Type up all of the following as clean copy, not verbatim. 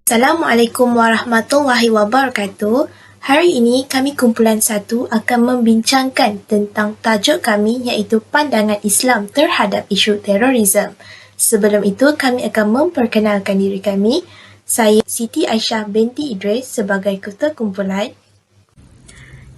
Assalamualaikum warahmatullahi wabarakatuh. Hari ini kami kumpulan 1 akan membincangkan tentang tajuk kami iaitu pandangan Islam terhadap isu terorisme. Sebelum itu kami akan memperkenalkan diri kami. Saya Siti Aisyah binti Idris sebagai ketua kumpulan.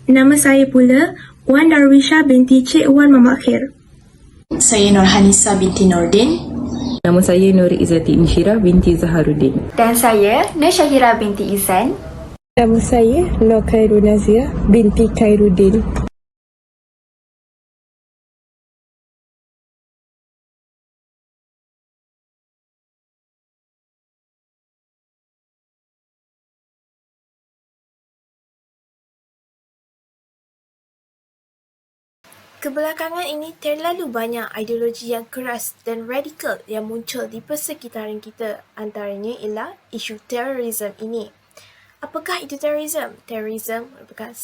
Nama saya pula Wan Darwisha binti Cik Wan Mamakhir. Saya Nurhanisa binti Nordin. Nama saya Nur Izzati Insyirah binti Zaharuddin. Dan saya Nur Syahira binti Izan. Nama saya Nur Khairunazia binti Khairuddin. Kebelakangan ini terlalu banyak ideologi yang keras dan radikal yang muncul di persekitaran kita. Antaranya ialah isu terorisme ini. Apakah itu terorisme? Terorisme merupakan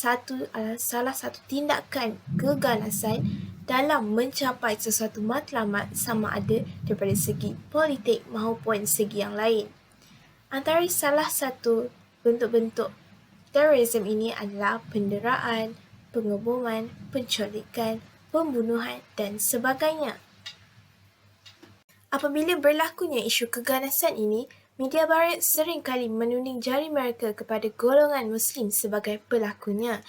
salah satu tindakan keganasan dalam mencapai sesuatu matlamat sama ada daripada segi politik maupun segi yang lain. Antara salah satu bentuk-bentuk terorisme ini adalah penderaan, pengeboman, penculikan, pembunuhan dan sebagainya. Apabila berlakunya isu keganasan ini, media barat sering kali menuding jari mereka kepada golongan Muslim sebagai pelakunya.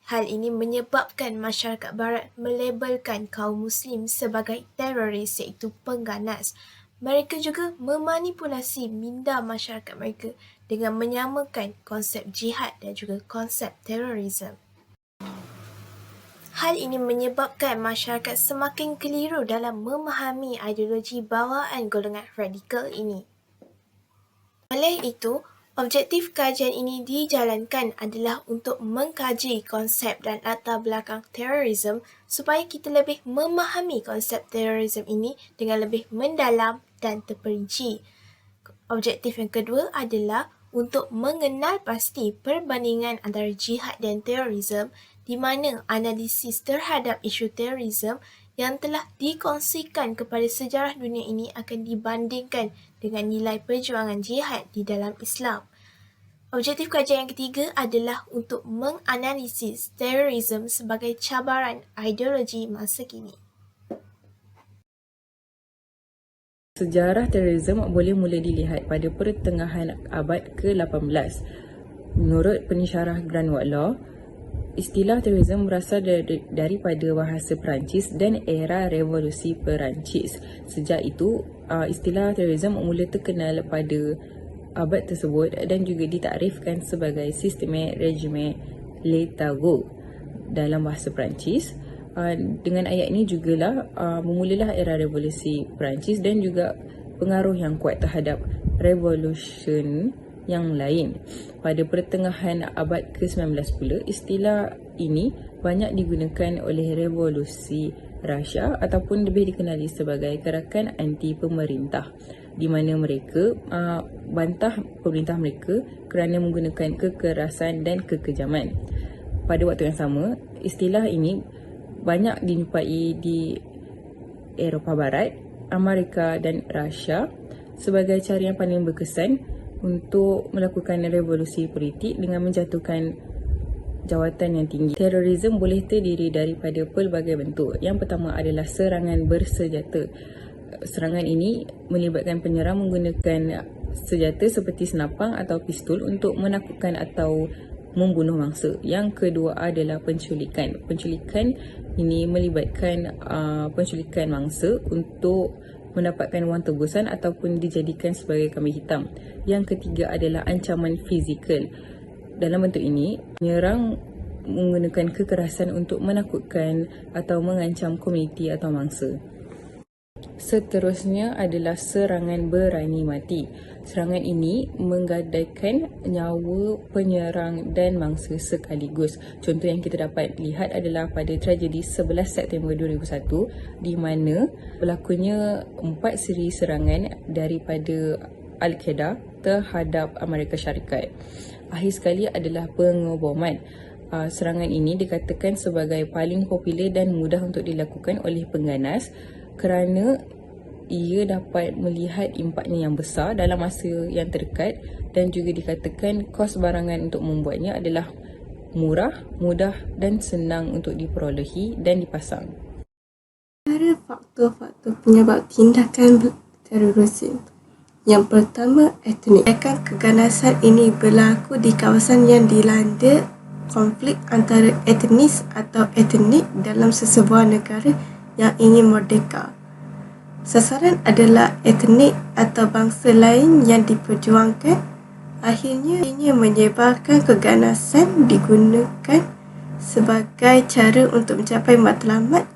Hal ini menyebabkan masyarakat barat melabelkan kaum Muslim sebagai teroris iaitu pengganas. Mereka juga memanipulasi minda masyarakat mereka dengan menyamakan konsep jihad dan juga konsep terorisme. Hal ini menyebabkan masyarakat semakin keliru dalam memahami ideologi bawaan golongan radikal ini. Oleh itu, objektif kajian ini dijalankan adalah untuk mengkaji konsep dan latar belakang terorisme supaya kita lebih memahami konsep terorisme ini dengan lebih mendalam dan terperinci. Objektif yang kedua adalah untuk mengenal pasti perbandingan antara jihad dan terorisme di mana analisis terhadap isu terorisme yang telah dikongsikan kepada sejarah dunia ini akan dibandingkan dengan nilai perjuangan jihad di dalam Islam. Objektif kajian yang ketiga adalah untuk menganalisis terorisme sebagai cabaran ideologi masa kini. Sejarah terorisme boleh mula dilihat pada pertengahan abad ke-18. Menurut pensyarah Grand Law, istilah terorisme berasal daripada bahasa Perancis dan era revolusi Perancis. Sejak itu, istilah terorisme mula terkenal pada abad tersebut dan juga ditakrifkan sebagai sistem rejime Letago dalam bahasa Perancis. Dengan ayat ini jugalah memulalah era revolusi Perancis dan juga pengaruh yang kuat terhadap revolution yang lain. Pada pertengahan abad ke-19 pula, istilah ini banyak digunakan oleh revolusi Rusia ataupun lebih dikenali sebagai gerakan anti pemerintah, di mana mereka bantah pemerintah mereka kerana menggunakan kekerasan dan kekejaman. Pada waktu yang sama, istilah ini banyak dijumpai di Eropah Barat, Amerika dan Rusia sebagai cara yang paling berkesan untuk melakukan revolusi politik dengan menjatuhkan jawatan yang tinggi. Terorisme boleh terdiri daripada pelbagai bentuk. Yang pertama adalah serangan bersenjata. Serangan ini melibatkan penyerang menggunakan senjata seperti senapang atau pistol untuk menakutkan atau membunuh mangsa. Yang kedua adalah penculikan. Penculikan ini melibatkan penculikan mangsa untuk mendapatkan wang tebusan ataupun dijadikan sebagai kambing hitam. Yang ketiga adalah ancaman fizikal. Dalam bentuk ini, penyerang menggunakan kekerasan untuk menakutkan atau mengancam komuniti atau mangsa. Seterusnya adalah serangan berani mati. Serangan ini menggadaikan nyawa penyerang dan mangsa sekaligus. Contoh yang kita dapat lihat adalah pada tragedi 11 September 2001 di mana berlakunya 4 siri serangan daripada Al-Qaeda terhadap Amerika Syarikat. Akhir sekali adalah pengeboman. Serangan ini dikatakan sebagai paling popular dan mudah untuk dilakukan oleh pengganas kerana ia dapat melihat impaknya yang besar dalam masa yang terdekat dan juga dikatakan kos barangan untuk membuatnya adalah murah, mudah dan senang untuk diperolehi dan dipasang. Antara faktor-faktor penyebab tindakan terorisme. Yang pertama, etnik. Tindakan keganasan ini berlaku di kawasan yang dilanda konflik antara etnis atau etnik dalam sesebuah negara yang ingin merdeka. Sasaran adalah etnik atau bangsa lain yang diperjuangkan. Akhirnya menyebarkan keganasan digunakan sebagai cara untuk mencapai matlamat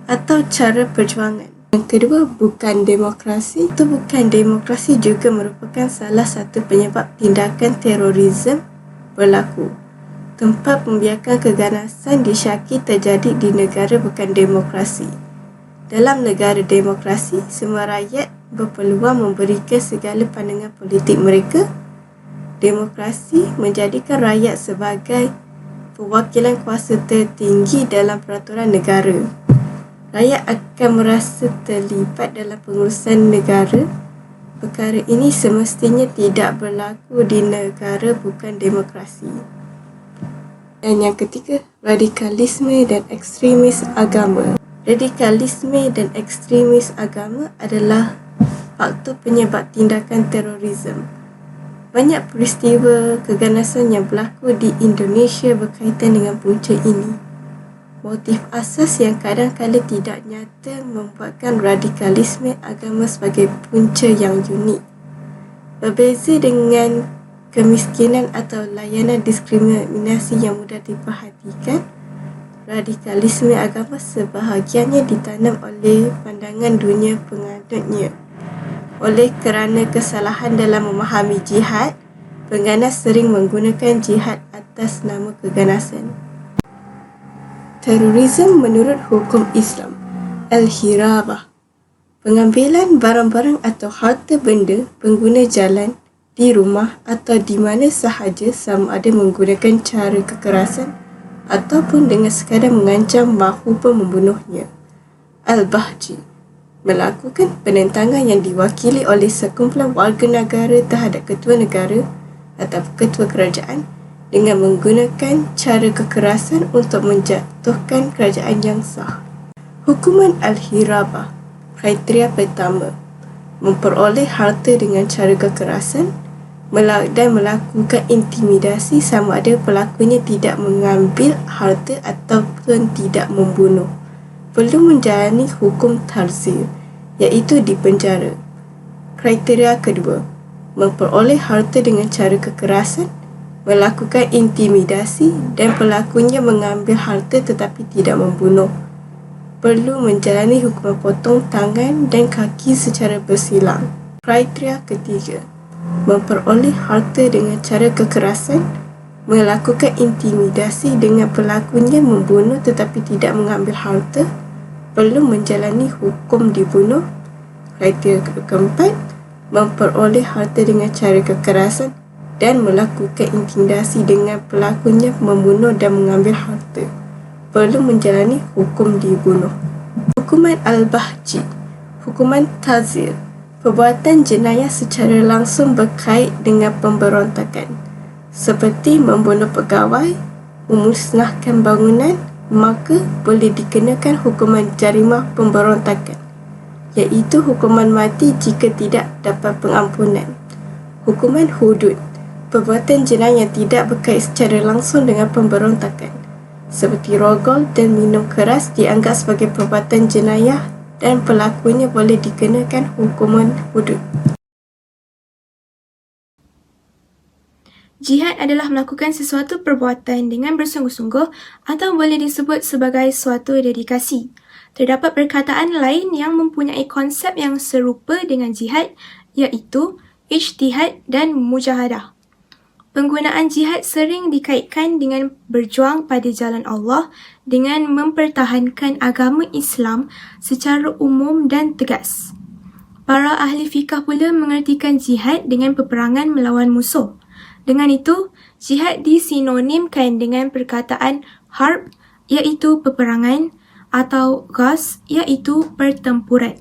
atau cara perjuangan. Yang kedua, bukan demokrasi. Itu bukan demokrasi juga merupakan salah satu penyebab tindakan terorisme berlaku. Tempat membiarkan keganasan disyaki terjadi di negara bukan demokrasi. Dalam negara demokrasi, semua rakyat berpeluang memberikan segala pandangan politik mereka. Demokrasi menjadikan rakyat sebagai perwakilan kuasa tertinggi dalam peraturan negara. Rakyat akan merasa terlibat dalam pengurusan negara. Perkara ini semestinya tidak berlaku di negara bukan demokrasi. Dan yang ketiga, radikalisme dan ekstremis agama. Radikalisme dan ekstremis agama adalah faktor penyebab tindakan terorisme. Banyak peristiwa keganasan yang berlaku di Indonesia berkaitan dengan punca ini. Motif asas yang kadang-kadang tidak nyata membuatkan radikalisme agama sebagai punca yang unik. Berbeza dengan kemiskinan atau layanan diskriminasi yang mudah diperhatikan, radikalisme agama sebahagiannya ditanam oleh pandangan dunia penganutnya. Oleh kerana kesalahan dalam memahami jihad, pengganas sering menggunakan jihad atas nama keganasan. Terorisme menurut hukum Islam. Al-Hirabah. Pengambilan barang-barang atau harta benda pengguna jalan di rumah atau di mana sahaja sama ada menggunakan cara kekerasan ataupun dengan sekadar mengancam mahupun membunuhnya. Al-Bahji. Melakukan penentangan yang diwakili oleh sekumpulan warga negara terhadap ketua negara atau ketua kerajaan dengan menggunakan cara kekerasan untuk menjatuhkan kerajaan yang sah. Hukuman Al-Hirabah. Kriteria pertama, memperoleh harta dengan cara kekerasan dan melakukan intimidasi sama ada pelakunya tidak mengambil harta ataupun tidak membunuh. Perlu menjalani hukum tarzir, iaitu dipenjara. Kriteria kedua, memperoleh harta dengan cara kekerasan, melakukan intimidasi dan pelakunya mengambil harta tetapi tidak membunuh. Perlu menjalani hukuman potong tangan dan kaki secara bersilang. Kriteria ketiga, memperoleh harta dengan cara kekerasan, melakukan intimidasi dengan pelakunya membunuh tetapi tidak mengambil harta, perlu menjalani hukum dibunuh. Kriteria keempat, memperoleh harta dengan cara kekerasan dan melakukan intimidasi dengan pelakunya membunuh dan mengambil harta, perlu menjalani hukum dibunuh. Hukuman Al-Bahji. Hukuman Tazir. Perbuatan jenayah secara langsung berkait dengan pemberontakan, seperti membunuh pegawai, memusnahkan bangunan, maka boleh dikenakan hukuman jarimah pemberontakan, iaitu hukuman mati jika tidak dapat pengampunan. Hukuman hudud. Perbuatan jenayah yang tidak berkait secara langsung dengan pemberontakan, seperti rogol dan minum keras dianggap sebagai perbuatan jenayah dan pelakunya boleh dikenakan hukuman hudud. Jihad adalah melakukan sesuatu perbuatan dengan bersungguh-sungguh atau boleh disebut sebagai suatu dedikasi. Terdapat perkataan lain yang mempunyai konsep yang serupa dengan jihad, iaitu ijtihad dan mujahadah. Penggunaan jihad sering dikaitkan dengan berjuang pada jalan Allah dengan mempertahankan agama Islam secara umum dan tegas. Para ahli fikah pula mengertikan jihad dengan peperangan melawan musuh. Dengan itu, jihad disinonimkan dengan perkataan harb, iaitu peperangan, atau ghaz, iaitu pertempuran.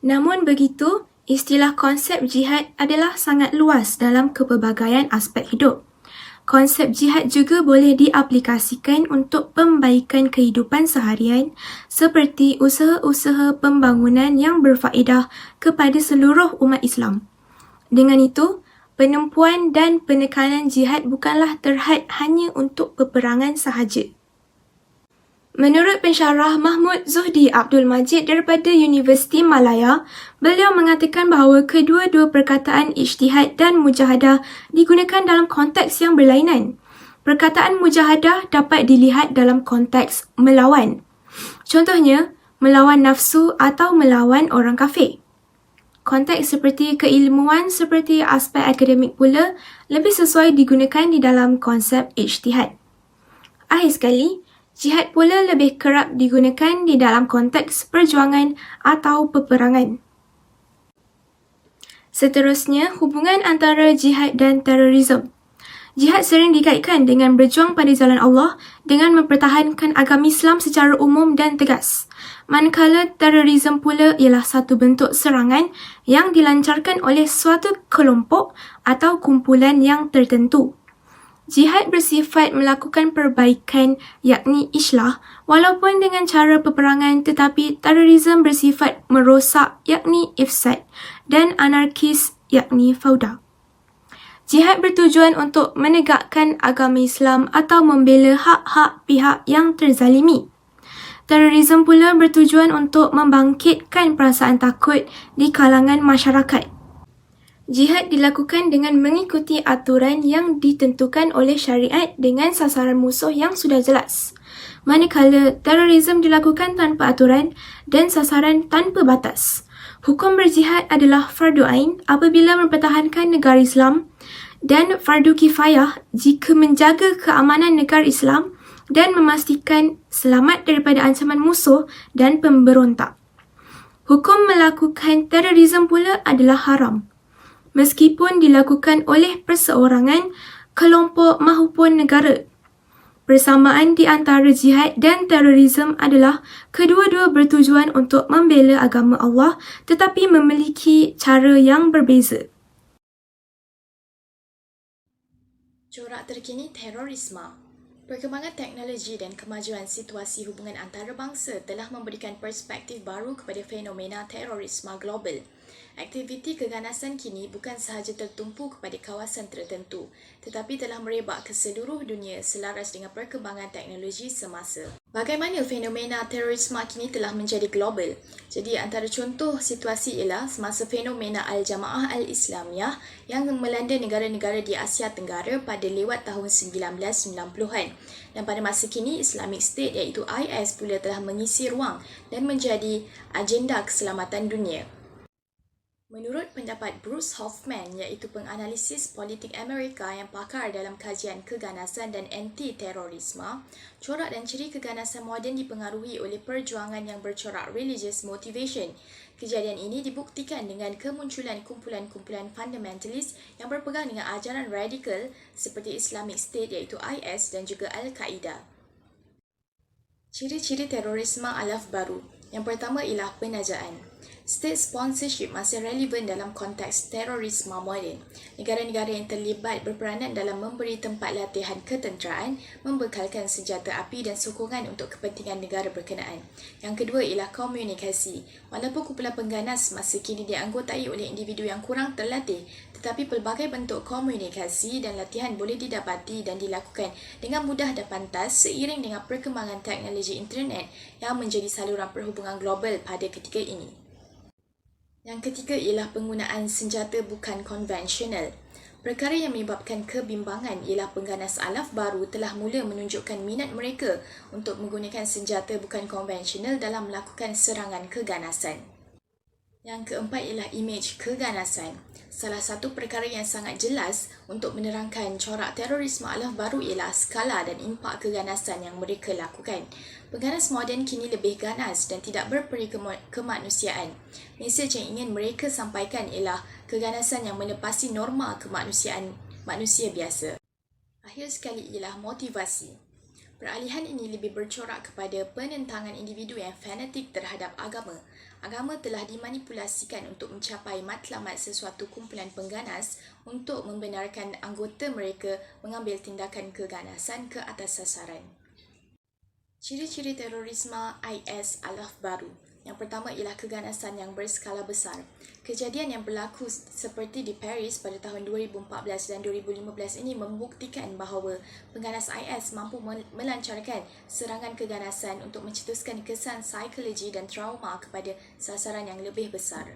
Namun begitu, istilah konsep jihad adalah sangat luas dalam kepelbagaian aspek hidup. Konsep jihad juga boleh diaplikasikan untuk pembaikan kehidupan seharian seperti usaha-usaha pembangunan yang berfaedah kepada seluruh umat Islam. Dengan itu, penumpuan dan penekanan jihad bukanlah terhad hanya untuk peperangan sahaja. Menurut pensyarah Mahmud Zuhdi Abdul Majid daripada Universiti Malaya, beliau mengatakan bahawa kedua-dua perkataan ijtihad dan mujahadah digunakan dalam konteks yang berlainan. Perkataan mujahadah dapat dilihat dalam konteks melawan. Contohnya, melawan nafsu atau melawan orang kafir. Konteks seperti keilmuan seperti aspek akademik pula lebih sesuai digunakan di dalam konsep ijtihad. Akhir sekali, jihad pula lebih kerap digunakan di dalam konteks perjuangan atau peperangan. Seterusnya, hubungan antara jihad dan terorisme. Jihad sering dikaitkan dengan berjuang pada jalan Allah dengan mempertahankan agama Islam secara umum dan tegas. Manakala terorisme pula ialah satu bentuk serangan yang dilancarkan oleh suatu kelompok atau kumpulan yang tertentu. Jihad bersifat melakukan perbaikan yakni islah walaupun dengan cara peperangan, tetapi terorisme bersifat merosak yakni ifsad dan anarkis yakni fauda. Jihad bertujuan untuk menegakkan agama Islam atau membela hak-hak pihak yang terzalimi. Terorisme pula bertujuan untuk membangkitkan perasaan takut di kalangan masyarakat. Jihad dilakukan dengan mengikuti aturan yang ditentukan oleh syariat dengan sasaran musuh yang sudah jelas. Manakala terorisme dilakukan tanpa aturan dan sasaran tanpa batas. Hukum berjihad adalah fardu ain apabila mempertahankan negara Islam dan fardu kifayah jika menjaga keamanan negara Islam dan memastikan selamat daripada ancaman musuh dan pemberontak. Hukum melakukan terorisme pula adalah haram, meskipun dilakukan oleh perseorangan, kelompok mahupun negara. Persamaan di antara jihad dan terorisme adalah kedua-dua bertujuan untuk membela agama Allah tetapi memiliki cara yang berbeza. Corak terkini terorisme. Perkembangan teknologi dan kemajuan situasi hubungan antarabangsa telah memberikan perspektif baru kepada fenomena terorisme global. Aktiviti keganasan kini bukan sahaja tertumpu kepada kawasan tertentu, tetapi telah merebak ke seluruh dunia selaras dengan perkembangan teknologi semasa. Bagaimana fenomena terorisme kini telah menjadi global? Jadi antara contoh situasi ialah semasa fenomena Al-Jamaah Al-Islamiyah yang melanda negara-negara di Asia Tenggara pada lewat tahun 1990-an. Dan pada masa kini Islamic State iaitu IS pula telah mengisi ruang dan menjadi agenda keselamatan dunia. Menurut pendapat Bruce Hoffman iaitu penganalisis politik Amerika yang pakar dalam kajian keganasan dan anti-terorisme, corak dan ciri keganasan moden dipengaruhi oleh perjuangan yang bercorak religious motivation. Kejadian ini dibuktikan dengan kemunculan kumpulan-kumpulan fundamentalis yang berpegang dengan ajaran radikal seperti Islamic State iaitu IS dan juga Al-Qaeda. Ciri-ciri terorisme alaf baru. Yang pertama ialah penajaan. State sponsorship masih relevan dalam konteks terorisme moden. Negara-negara yang terlibat berperanan dalam memberi tempat latihan ketenteraan, membekalkan senjata api dan sokongan untuk kepentingan negara berkenaan. Yang kedua ialah komunikasi. Walaupun kumpulan pengganas masa kini dianggotai oleh individu yang kurang terlatih, tetapi pelbagai bentuk komunikasi dan latihan boleh didapati dan dilakukan dengan mudah dan pantas seiring dengan perkembangan teknologi internet yang menjadi saluran perhubungan global pada ketika ini. Yang ketiga ialah penggunaan senjata bukan konvensional. Perkara yang menyebabkan kebimbangan ialah pengganas alaf baru telah mula menunjukkan minat mereka untuk menggunakan senjata bukan konvensional dalam melakukan serangan keganasan. Yang keempat ialah imej keganasan. Salah satu perkara yang sangat jelas untuk menerangkan corak terorisme alaf baru ialah skala dan impak keganasan yang mereka lakukan. Pengganas moden kini lebih ganas dan tidak berperi kemanusiaan. Mesej yang ingin mereka sampaikan ialah keganasan yang melepasi norma kemanusiaan manusia biasa. Akhir sekali ialah motivasi. Peralihan ini lebih bercorak kepada penentangan individu yang fanatik terhadap agama. Agama telah dimanipulasikan untuk mencapai matlamat sesuatu kumpulan pengganas untuk membenarkan anggota mereka mengambil tindakan keganasan ke atas sasaran. Ciri-ciri terorisme IS adalah baru. Yang pertama ialah keganasan yang berskala besar. Kejadian yang berlaku seperti di Paris pada tahun 2014 dan 2015 ini membuktikan bahawa pengganas IS mampu melancarkan serangan keganasan untuk mencetuskan kesan psikologi dan trauma kepada sasaran yang lebih besar.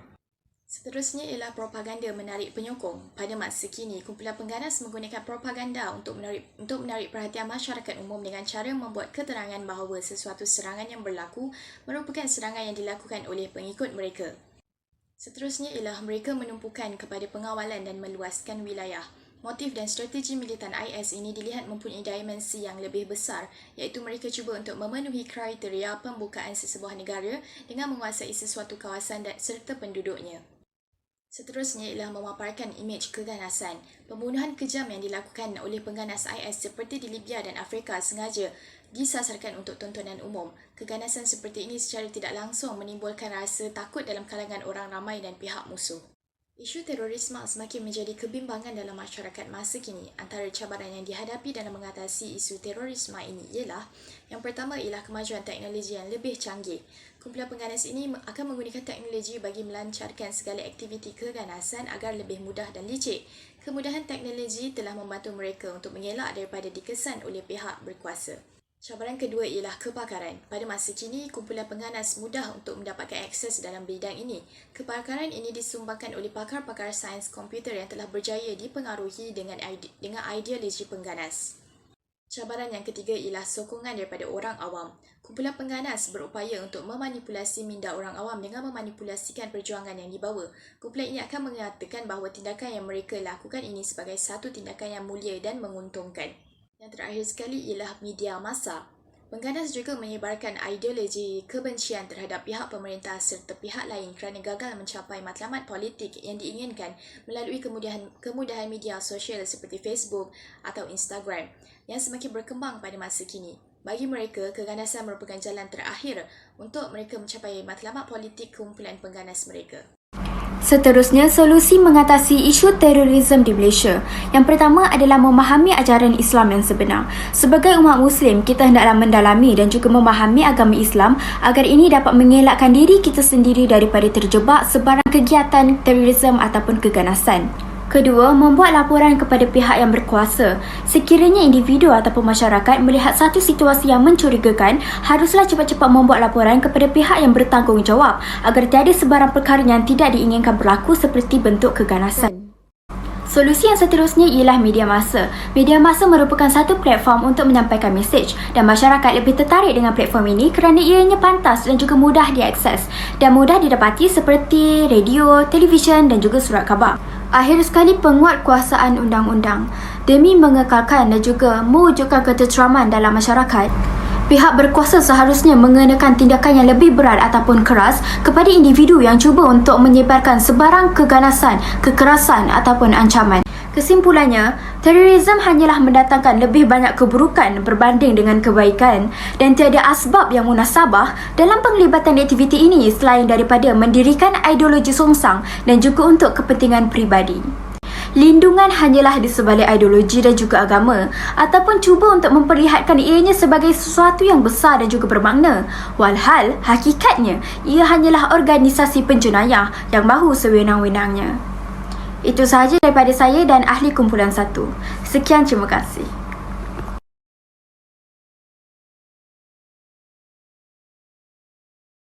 Seterusnya ialah propaganda menarik penyokong. Pada masa kini, kumpulan pengganas menggunakan propaganda untuk menarik perhatian masyarakat umum dengan cara membuat keterangan bahawa sesuatu serangan yang berlaku merupakan serangan yang dilakukan oleh pengikut mereka. Seterusnya ialah mereka menumpukan kepada pengawalan dan meluaskan wilayah. Motif dan strategi militan IS ini dilihat mempunyai dimensi yang lebih besar, iaitu mereka cuba untuk memenuhi kriteria pembukaan sesebuah negara dengan menguasai sesuatu kawasan serta penduduknya. Seterusnya ialah memaparkan imej keganasan. Pembunuhan kejam yang dilakukan oleh pengganas IS seperti di Libya dan Afrika sengaja disasarkan untuk tontonan umum. Keganasan seperti ini secara tidak langsung menimbulkan rasa takut dalam kalangan orang ramai dan pihak musuh. Isu terorisme semakin menjadi kebimbangan dalam masyarakat masa kini. Antara cabaran yang dihadapi dalam mengatasi isu terorisme ini ialah yang pertama ialah kemajuan teknologi yang lebih canggih. Kumpulan pengganas ini akan menggunakan teknologi bagi melancarkan segala aktiviti keganasan agar lebih mudah dan licik. Kemudahan teknologi telah membantu mereka untuk mengelak daripada dikesan oleh pihak berkuasa. Cabaran kedua ialah kepakaran. Pada masa kini, kumpulan pengganas mudah untuk mendapatkan akses dalam bidang ini. Kepakaran ini disumbangkan oleh pakar-pakar sains komputer yang telah berjaya dipengaruhi dengan ideologi pengganas. Cabaran yang ketiga ialah sokongan daripada orang awam. Kumpulan pengganas berupaya untuk memanipulasi minda orang awam dengan memanipulasikan perjuangan yang dibawa. Kumpulan ini akan mengatakan bahawa tindakan yang mereka lakukan ini sebagai satu tindakan yang mulia dan menguntungkan. Yang terakhir sekali ialah media massa. Pengganas juga menyebarkan ideologi kebencian terhadap pihak pemerintah serta pihak lain kerana gagal mencapai matlamat politik yang diinginkan melalui kemudahan media sosial seperti Facebook atau Instagram yang semakin berkembang pada masa kini. Bagi mereka, keganasan merupakan jalan terakhir untuk mereka mencapai matlamat politik kumpulan pengganas mereka. Seterusnya, solusi mengatasi isu terorisme di Malaysia. Yang pertama adalah memahami ajaran Islam yang sebenar. Sebagai umat Muslim, kita hendaklah mendalami dan juga memahami agama Islam agar ini dapat mengelakkan diri kita sendiri daripada terjebak sebarang kegiatan terorisme ataupun keganasan. Kedua, membuat laporan kepada pihak yang berkuasa. Sekiranya individu ataupun masyarakat melihat satu situasi yang mencurigakan, haruslah cepat-cepat membuat laporan kepada pihak yang bertanggungjawab agar tiada sebarang perkara yang tidak diinginkan berlaku seperti bentuk keganasan. Solusi yang seterusnya ialah media massa. Media massa merupakan satu platform untuk menyampaikan mesej dan masyarakat lebih tertarik dengan platform ini kerana ianya pantas dan juga mudah diakses dan mudah didapati seperti radio, televisyen dan juga surat khabar. Akhir sekali, penguatkuasaan undang-undang. Demi mengekalkan dan juga mewujudkan ketenteraman dalam masyarakat, pihak berkuasa seharusnya mengenakan tindakan yang lebih berat ataupun keras kepada individu yang cuba untuk menyebarkan sebarang keganasan, kekerasan ataupun ancaman. Kesimpulannya, terorisme hanyalah mendatangkan lebih banyak keburukan berbanding dengan kebaikan dan tiada asbab yang munasabah dalam penglibatan aktiviti ini selain daripada mendirikan ideologi songsang dan juga untuk kepentingan peribadi. Lindungan hanyalah di sebalik ideologi dan juga agama ataupun cuba untuk memperlihatkan ianya sebagai sesuatu yang besar dan juga bermakna. Walhal, hakikatnya ia hanyalah organisasi penjenayah yang mahu sewenang-wenangnya. Itu sahaja daripada saya dan ahli kumpulan 1. Sekian, terima kasih.